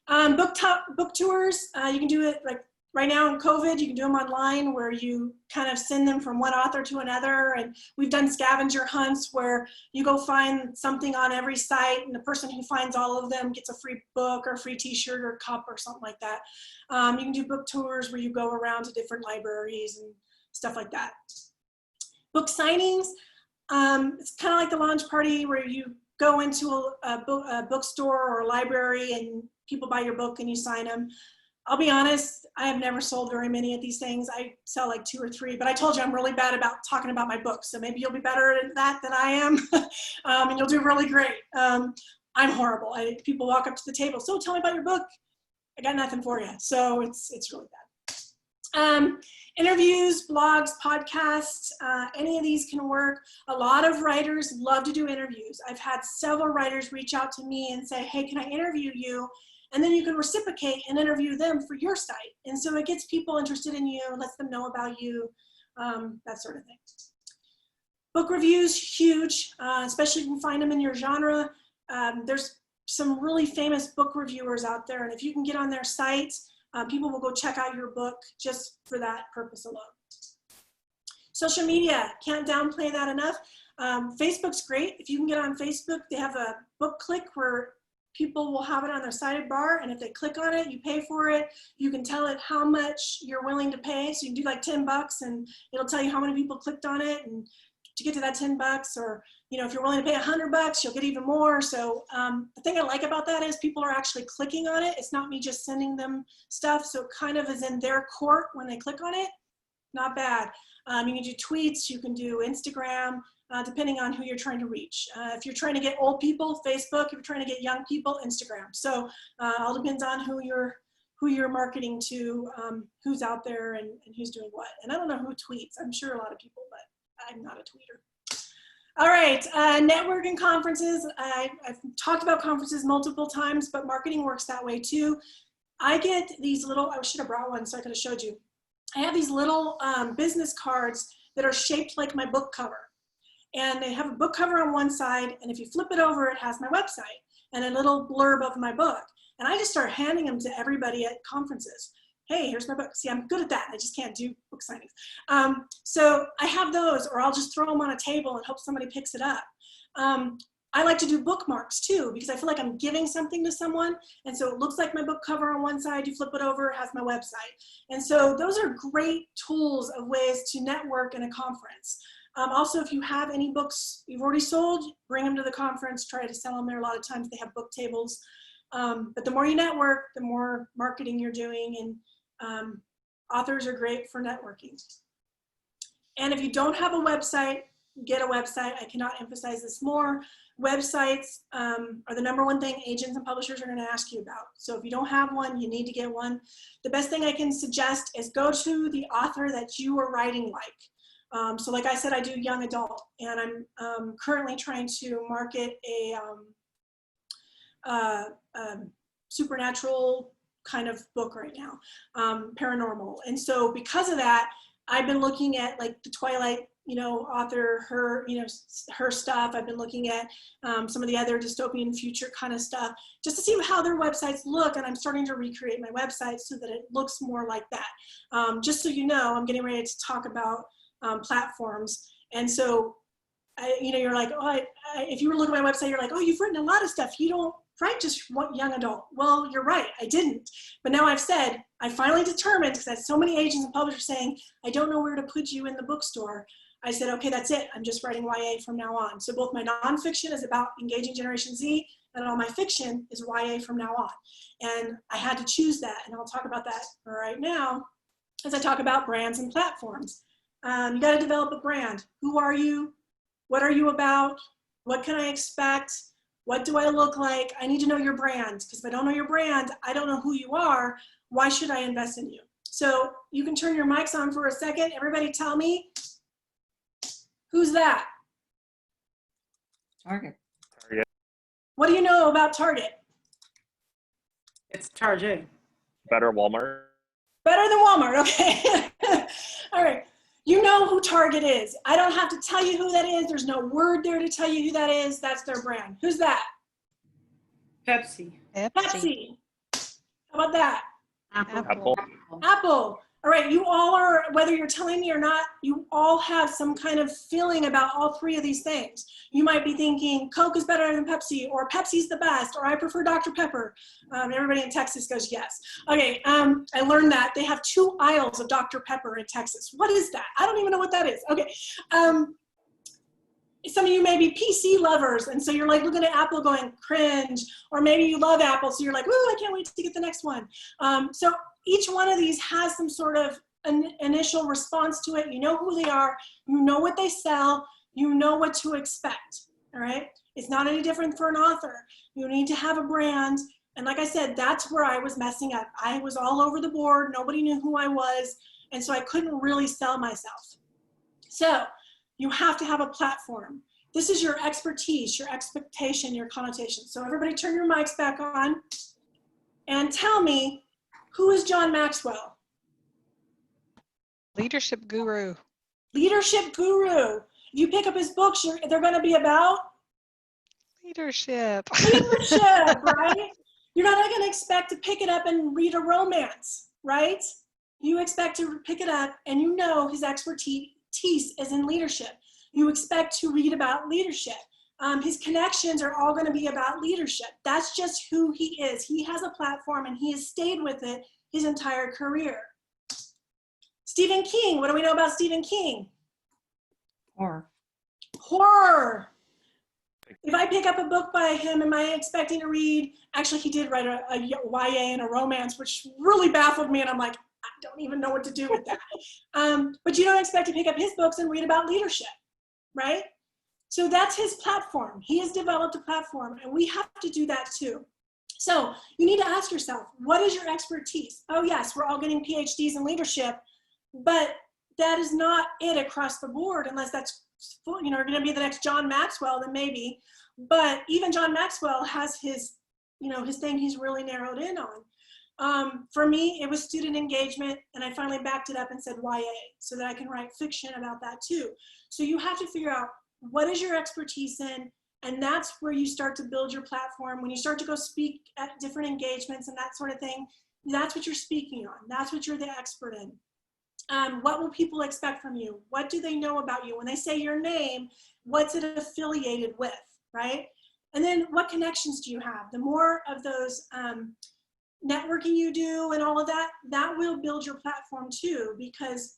Book tours, you can do it like Right now in COVID, you can do them online where you kind of send them from one author to another. And we've done scavenger hunts where you go find something on every site and the person who finds all of them gets a free book or a free t-shirt or cup or something like that. You can do book tours where you go around to different libraries and stuff like that. Book signings, it's kind of like the launch party where you go into a bookstore or a library and people buy your book and you sign them. I'll be honest, I have never sold very many of these things. I sell like 2 or 3, but I told you I'm really bad about talking about my books. So maybe you'll be better at that than I am, and you'll do really great. I'm horrible. People walk up to the table, so tell me about your book. I got nothing for you. So it's really bad. Interviews, blogs, podcasts, any of these can work. A lot of writers love to do interviews. I've had several writers reach out to me and say, hey, can I interview you? And then you can reciprocate and interview them for your site. And so it gets people interested in you, lets them know about you, that sort of thing. Book reviews, huge, especially if you can find them in your genre. There's some really famous book reviewers out there. And if you can get on their site, people will go check out your book just for that purpose alone. Social media, can't downplay that enough. Facebook's great. If you can get on Facebook, they have a book click where people will have it on their sidebar, and if they click on it, you pay for it. You can tell it how much you're willing to pay. So you can do like $10 and it'll tell you how many people clicked on it and to get to that $10, or if you're willing to pay $100, you'll get even more. So the thing I like about that is people are actually clicking on it. It's not me just sending them stuff. So it kind of is in their court when they click on it. Not bad. You can do tweets, you can do Instagram, depending on who you're trying to reach. If you're trying to get old people, Facebook. If you're trying to get young people, Instagram. So all depends on who you're marketing to, who's out there and who's doing what. And I don't know who tweets. I'm sure a lot of people, but I'm not a tweeter. All right, networking conferences. I've talked about conferences multiple times, but marketing works that way too. I get these little, I should have brought one so I could have showed you. I have these little business cards that are shaped like my book cover. And they have a book cover on one side, and if you flip it over, it has my website and a little blurb of my book. And I just start handing them to everybody at conferences. Hey, here's my book. See, I'm good at that. I just can't do book signings. So I have those, or I'll just throw them on a table and hope somebody picks it up. I like to do bookmarks too, because I feel like I'm giving something to someone. And so it looks like my book cover on one side, you flip it over, it has my website. And so those are great tools of ways to network in a conference. Also, if you have any books you've already sold, bring them to the conference, try to sell them there. A lot of times they have book tables. But the more you network, the more marketing you're doing, and authors are great for networking. And if you don't have a website, get a website. I cannot emphasize this more. Websites are the #1 thing agents and publishers are going to ask you about. So if you don't have one, you need to get one. The best thing I can suggest is go to the author that you are writing like. So like I said, I do young adult, and I'm currently trying to market a supernatural kind of book right now, paranormal. And so because of that, I've been looking at like the Twilight, author, her stuff. I've been looking at some of the other dystopian future kind of stuff, just to see how their websites look. And I'm starting to recreate my website so that it looks more like that. Just so you know, I'm getting ready to talk about platforms. And so, you're like, oh, if you were looking at my website, you're like, oh, you've written a lot of stuff. You don't write just young adult. Well, you're right, I didn't. But now I've said, I finally determined, because I had so many agents and publishers saying, I don't know where to put you in the bookstore. I said, okay, that's it. I'm just writing YA from now on. So both my nonfiction is about engaging Generation Z, and all my fiction is YA from now on. And I had to choose that, and I'll talk about that right now as I talk about brands and platforms. You got to develop a brand. Who are you? What are you about? What can I expect? What do I look like? I need to know your brand, because if I don't know your brand, I don't know who you are. Why should I invest in you? So you can turn your mics on for a second. Everybody tell me, who's that? Target. Target. What do you know about Target? It's Target. Better Walmart. Better than Walmart, okay. All right. You know who Target is. I don't have to tell you who that is. There's no word there to tell you who that is. That's their brand. Who's that? Pepsi. Pepsi. How about that? Apple. Apple. All right, you all are, whether you're telling me or not, you all have some kind of feeling about all three of these things. You might be thinking Coke is better than Pepsi, or Pepsi's the best, or I prefer Dr. Pepper. Everybody in Texas goes, yes. Okay, I learned that they have 2 aisles of Dr. Pepper in Texas. What is that? I don't even know what that is. Okay. Some of you may be PC lovers, and so you're like looking at Apple going cringe, or maybe you love Apple, so you're like, ooh, I can't wait to get the next one. So each one of these has some sort of an initial response to it. You know who they are, you know what they sell, you know what to expect, all right? It's not any different for an author. You need to have a brand, and like I said, that's where I was messing up. I was all over the board, nobody knew who I was, and so I couldn't really sell myself. So you have to have a platform. This is your expertise, your expectation, your connotation. So everybody turn your mics back on and tell me, who is John Maxwell? Leadership guru. Leadership guru. If you pick up his books, they're going to be about Leadership. leadership, right? You're not going to expect to pick it up and read a romance, right? You expect to pick it up and you know his expertise is in leadership. You expect to read about leadership. His connections are all going to be about leadership. That's just who he is. He has a platform and he has stayed with it his entire career. Stephen King, what do we know about Stephen King? Horror. If I pick up a book by him, am I expecting to read, actually he did write a YA and a romance, which really baffled me, and I'm like, I don't even know what to do with that. But you don't expect to pick up his books and read about leadership, right? So that's his platform. He has developed a platform, and we have to do that too. So you need to ask yourself, what is your expertise? Oh yes, we're all getting PhDs in leadership, but that is not it across the board, unless that's, you know, going to be the next John Maxwell, then maybe. But even John Maxwell has his, you know, his thing he's really narrowed in on. For me, it was student engagement, and I finally backed it up and said YA, so that I can write fiction about that too. So you have to figure out what is your expertise in, and that's where you start to build your platform. When you start to go speak at different engagements and that sort of thing, that's what you're speaking on. That's what you're the expert in. What will people expect from you? What do they know about you? When they say your name, what's it affiliated with, right? And then what connections do you have? The more of those networking you do and all of that, that will build your platform too, because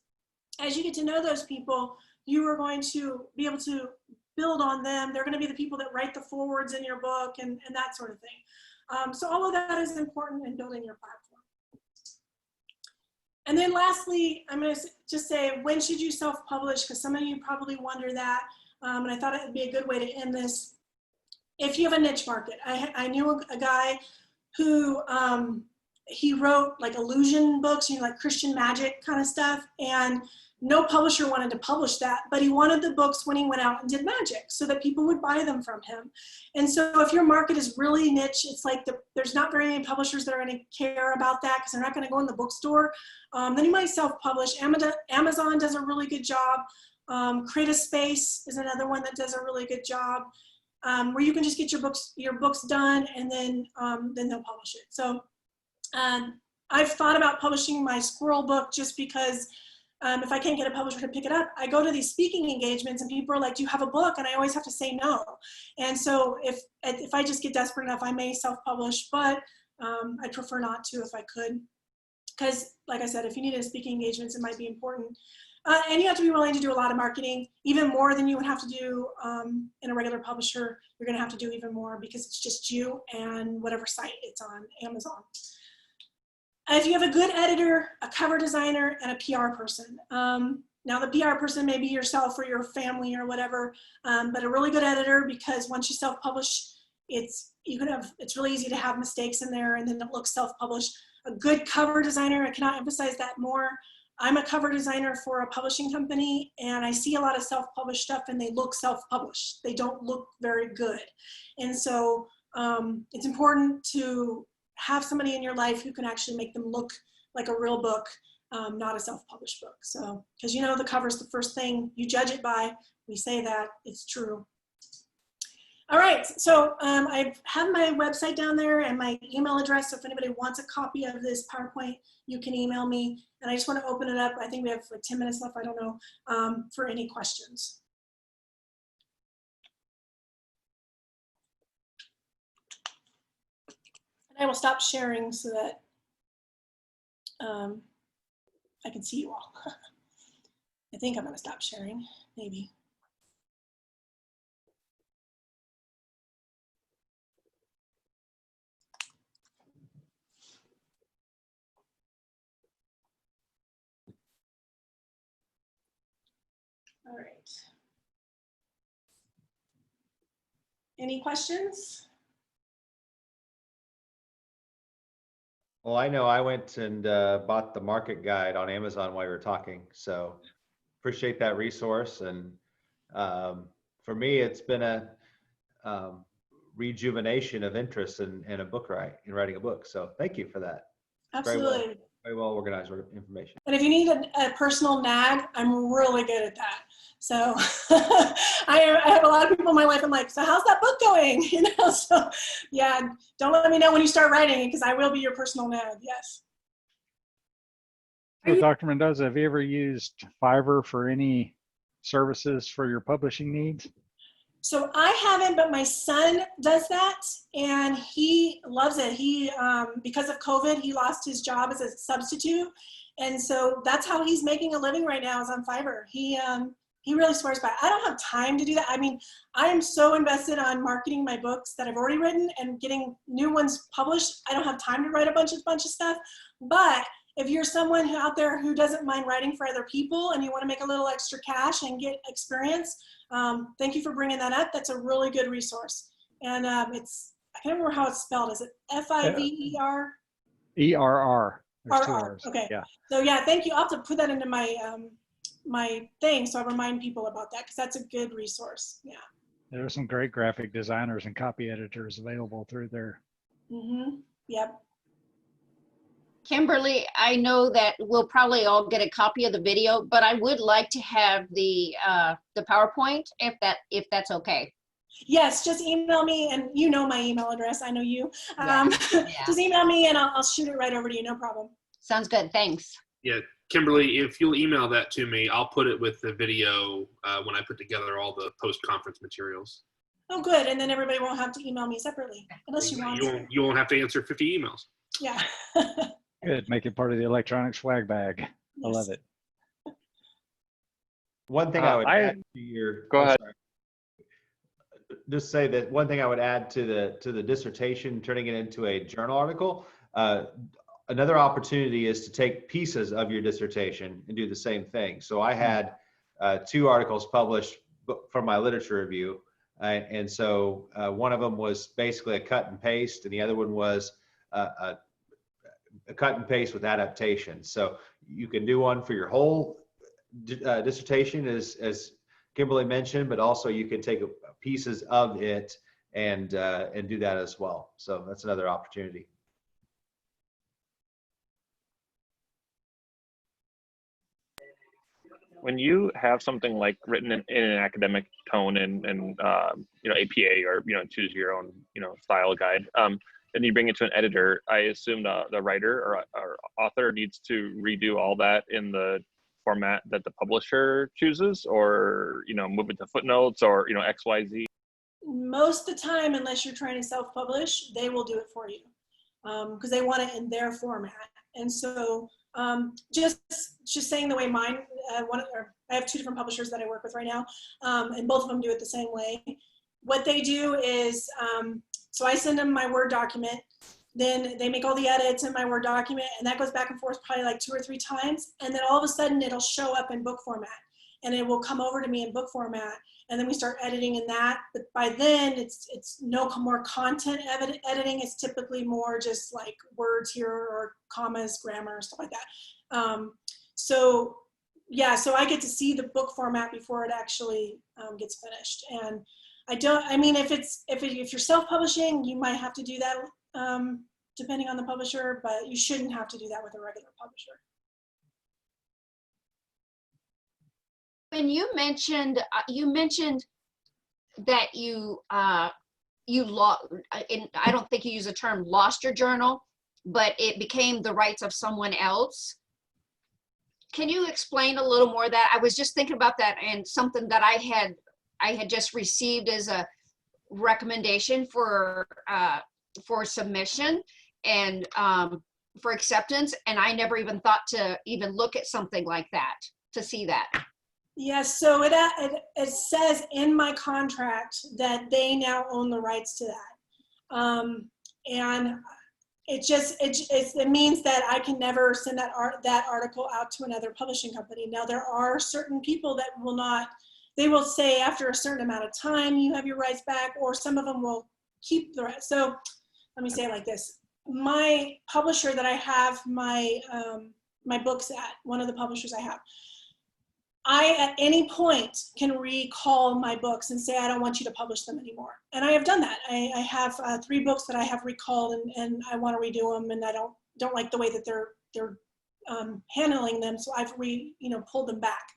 as you get to know those people, you are going to be able to build on them. They're going to be the people that write the forwards in your book and that sort of thing. So all of that is important in building your platform. And then lastly, I'm going to just say, when should you self-publish? Because some of you probably wonder that, and I thought it would be a good way to end this. If you have a niche market, I knew a guy who he wrote like illusion books, you know, like Christian magic kind of stuff, and no publisher wanted to publish that, but he wanted the books when he went out and did magic so that people would buy them from him. And so if your market is really niche, it's like there's not very many publishers that are going to care about that because they're not going to go in the bookstore. Then you might self-publish. Amazon does a really good job. Create a Space is another one that does a really good job, where you can just get your books done, and then they'll publish it. So I've thought about publishing my squirrel book just because if I can't get a publisher to pick it up, I go to these speaking engagements and people are like, do you have a book? And I always have to say no. And so if I just get desperate enough, I may self-publish, but I'd prefer not to if I could. Because like I said, if you need a speaking engagements, it might be important. And you have to be willing to do a lot of marketing, even more than you would have to do in a regular publisher. You're gonna have to do even more because it's just you and whatever site it's on, Amazon. If you have a good editor, a cover designer, and a PR person. Now the PR person may be yourself or your family or whatever, but a really good editor, because once you self-publish, it's really easy to have mistakes in there and then it looks self-published. A good cover designer, I cannot emphasize that more. I'm a cover designer for a publishing company, and I see a lot of self-published stuff and they look self-published. They don't look very good. And so it's important to have somebody in your life who can actually make them look like a real book, not a self-published book. So, because you know the cover's the first thing you judge it by. We say that, it's true. All right, so I have my website down there and my email address. So if anybody wants a copy of this PowerPoint, you can email me. And I just want to open it up. I think we have like 10 minutes left. I don't know, for any questions. And I will stop sharing so that I can see you all. I think I'm going to stop sharing, maybe. All right. Any questions? Well, I know I went and bought the market guide on Amazon while you were talking, so appreciate that resource. And for me, it's been a rejuvenation of interest in a book writing a book. So thank you for that. Absolutely. Very well organized information. And if you need a personal nag, I'm really good at that. So I have a lot of people in my life. I'm like, so how's that book going? You know, so yeah, don't let me know when you start writing it because I will be your personal nag. Yes. So Dr. Mendoza, have you ever used Fiverr for any services for your publishing needs? So I haven't, but my son does that and he loves it. He, because of COVID, he lost his job as a substitute. And so that's how he's making a living right now is on Fiverr. He really swears by it. I don't have time to do that. I mean, I am so invested on marketing my books that I've already written and getting new ones published. I don't have time to write a bunch of stuff, but if you're someone out there who doesn't mind writing for other people and you want to make a little extra cash and get experience, thank you for bringing that up. That's a really good resource. And it's, I can't remember how it's spelled. Is it F-I-V-E-R? ERR. There's two R-R. R's. Okay. Yeah. So yeah, thank you. I'll have to put that into my, my thing so I remind people about that because that's a good resource. Yeah. There are some great graphic designers and copy editors available through there. Mm-hmm. Yep. Kimberlee, I know that we'll probably all get a copy of the video, but I would like to have the PowerPoint if that's okay. Yes, just email me, and you know my email address. I know you. Yeah. Just email me, and I'll shoot it right over to you. No problem. Sounds good. Thanks. Yeah, Kimberlee, if you'll email that to me, I'll put it with the video when I put together all the post-conference materials. Oh, good. And then everybody won't have to email me separately, unless you want to. You won't have to answer 50 emails. Yeah. Good. Make it part of the electronic swag bag. Yes. I love it. One thing I would add to your Go ahead. Sorry. Just say that one thing I would add to the dissertation, turning it into a journal article. Another opportunity is to take pieces of your dissertation and do the same thing. So I had 2 articles published from my literature review. And so one of them was basically a cut and paste, and the other one was a cut and paste with adaptation. So you can do one for your whole dissertation, as Kimberlee mentioned, but also you can take pieces of it and do that as well. So that's another opportunity. When you have something like written in an academic tone and you know, APA or, you know, choose your own, you know, style guide, and you bring it to an editor, I assume the writer or author needs to redo all that in the format that the publisher chooses, or, you know, move it to footnotes or, you know, XYZ. Most of the time, unless you're trying to self-publish, they will do it for you because they want it in their format. And so just saying the way mine, I have 2 different publishers that I work with right now, and both of them do it the same way. What they do is, so I send them my Word document, then they make all the edits in my Word document, and that goes back and forth probably like 2 or 3 times, and then all of a sudden it'll show up in book format, and it will come over to me in book format, and then we start editing in that. But by then it's no more content editing. It's typically more just like words here or commas, grammar, stuff like that. So yeah, so I get to see the book format before it actually gets finished. And I mean, if you're self-publishing, you might have to do that depending on the publisher, but you shouldn't have to do that with a regular publisher. When you mentioned that you you lost, I don't think you use the term lost your journal, but it became the rights of someone else. Can you explain a little more of that? I was just thinking about that, and something that I had just received as a recommendation for submission and for acceptance, and I never even thought to even look at something like that, to see that. Yes, so it says in my contract that they now own the rights to that. And it means that I can never send that article out to another publishing company. Now, there are certain people that will not, they will say after a certain amount of time you have your rights back, or some of them will keep the rights. So let me say it like this. My publisher that I have my books at, one of the publishers I have, I at any point can recall my books and say, I don't want you to publish them anymore. And I have done that. I have 3 books that I have recalled, and I want to redo them, and I don't like the way that they're handling them, so I've pulled them back.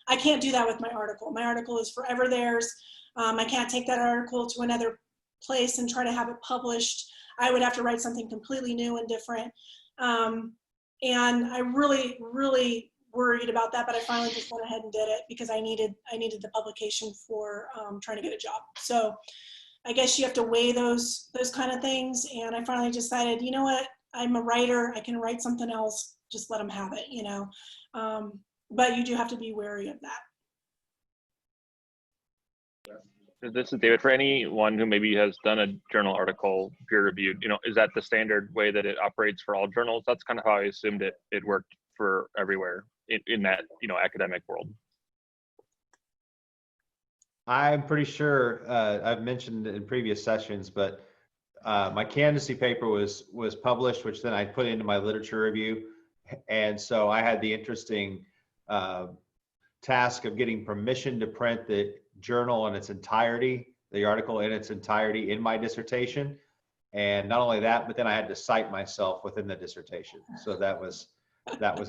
I can't do that with my article. My article is forever theirs. I can't take that article to another place and try to have it published. I would have to write something completely new and different. And I really, really worried about that, but I finally just went ahead and did it because I needed the publication for trying to get a job. So I guess you have to weigh those kind of things. And I finally decided, you know what, I'm a writer. I can write something else. Just let them have it, but you do have to be wary of that. This is David. For anyone who maybe has done a journal article peer reviewed, is that the standard way that it operates for all journals? That's kind of how I assumed it worked for everywhere in that, academic world. I'm pretty sure I've mentioned in previous sessions, but my candidacy paper was published, which then I put into my literature review. And so I had the interesting task of getting permission to print the journal in its entirety, the article in its entirety in my dissertation. And not only that, but then I had to cite myself within the dissertation. So that was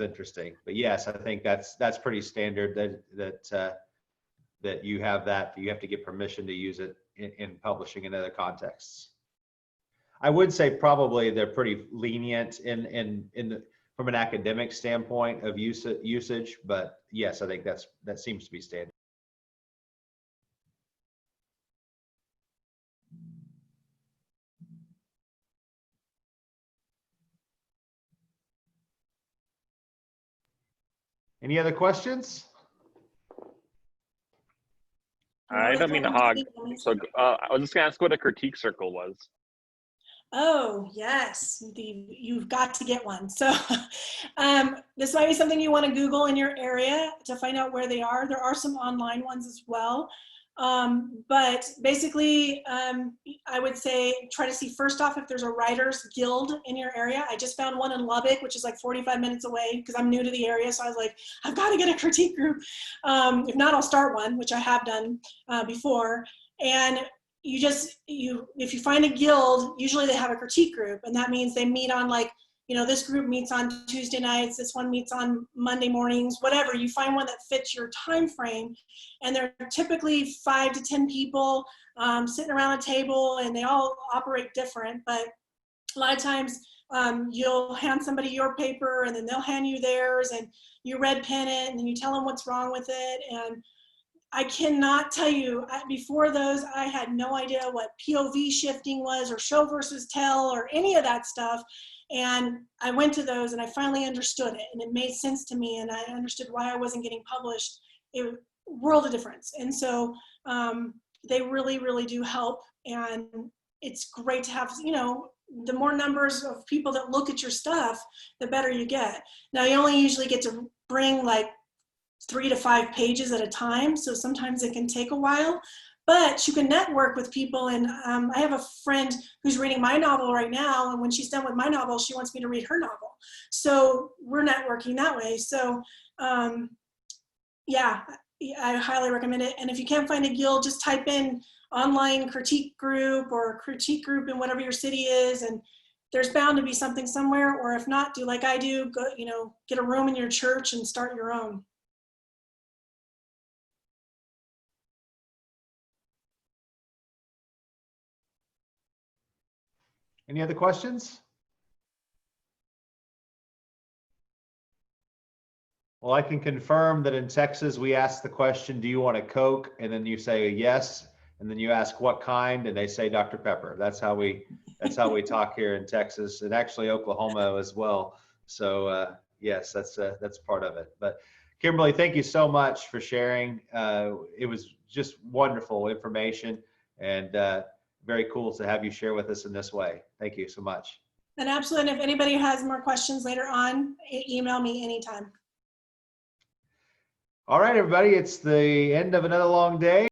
interesting. But yes, I think that's pretty standard that you have to get permission to use it in publishing in other contexts. I would say probably they're pretty lenient from an academic standpoint of usage, but yes, I think that seems to be standard. Any other questions? I don't mean to hog. So I was just gonna ask what a critique circle was. Oh, yes, you've got to get one. So this might be something you want to Google in your area to find out where they are. There are some online ones as well. But basically, I would say try to see first off if there's a writers guild in your area. I just found one in Lubbock, which is like 45 minutes away because I'm new to the area. So I was like, I've got to get a critique group. If not, I'll start one, which I have done before. And if you find a guild, usually they have a critique group, and that means they meet on this group meets on Tuesday nights, this one meets on Monday mornings, whatever. You find one that fits your time frame, and they're typically 5 to 10 people sitting around a table, and they all operate different, but a lot of times you'll hand somebody your paper, and then they'll hand you theirs, and you red pen it, and then you tell them what's wrong with it. And I cannot tell you, before those, I had no idea what POV shifting was, or show versus tell, or any of that stuff. And I went to those, and I finally understood it, and it made sense to me, and I understood why I wasn't getting published. It world of difference. And so they really, really do help. And it's great to have, the more numbers of people that look at your stuff, the better you get. Now, you only usually get to bring like 3 to 5 pages at a time. So sometimes it can take a while, but you can network with people. And I have a friend who's reading my novel right now. And when she's done with my novel, she wants me to read her novel. So we're networking that way. So yeah, I highly recommend it. And if you can't find a guild, just type in online critique group or critique group in whatever your city is. And there's bound to be something somewhere. Or if not, do like I do, go, get a room in your church and start your own. Any other questions? Well, I can confirm that in Texas, we ask the question, do you want a Coke? And then you say yes. And then you ask what kind, and they say Dr. Pepper. That's how we talk here in Texas, and actually Oklahoma as well. So yes, that's part of it. But Kimberlee, thank you so much for sharing. It was just wonderful information, and very cool to have you share with us in this way. Thank you so much. And absolutely, and if anybody has more questions later on, email me anytime. All right, everybody, it's the end of another long day.